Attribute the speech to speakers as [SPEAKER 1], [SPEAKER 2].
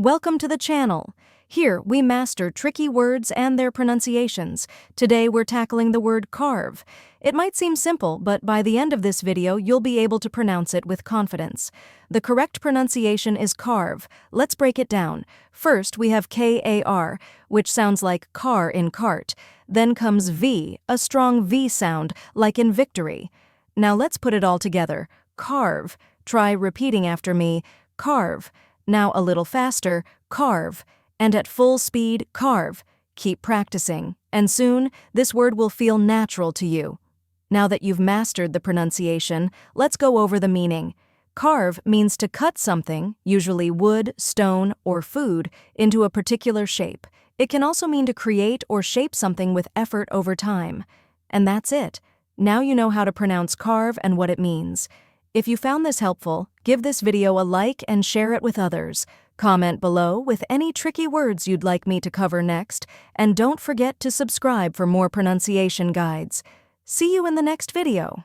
[SPEAKER 1] Welcome to the channel. Here, we master tricky words and their pronunciations. Today, we're tackling the word carve. It might seem simple, but by the end of this video, you'll be able to pronounce it with confidence. The correct pronunciation is carve. Let's break it down. First, we have K-A-R, which sounds like car in cart. Then comes V, a strong V sound, like in victory. Now let's put it all together. Carve. Try repeating after me. Carve. Now a little faster. Carve. And at full speed, carve. Keep practicing, and soon, this word will feel natural to you. Now that you've mastered the pronunciation, let's go over the meaning. Carve means to cut something, usually wood, stone, or food, into a particular shape. It can also mean to create or shape something with effort over time. And that's it. Now you know how to pronounce carve and what it means. If you found this helpful, give this video a like and share it with others. Comment below with any tricky words you'd like me to cover next, and don't forget to subscribe for more pronunciation guides. See you in the next video.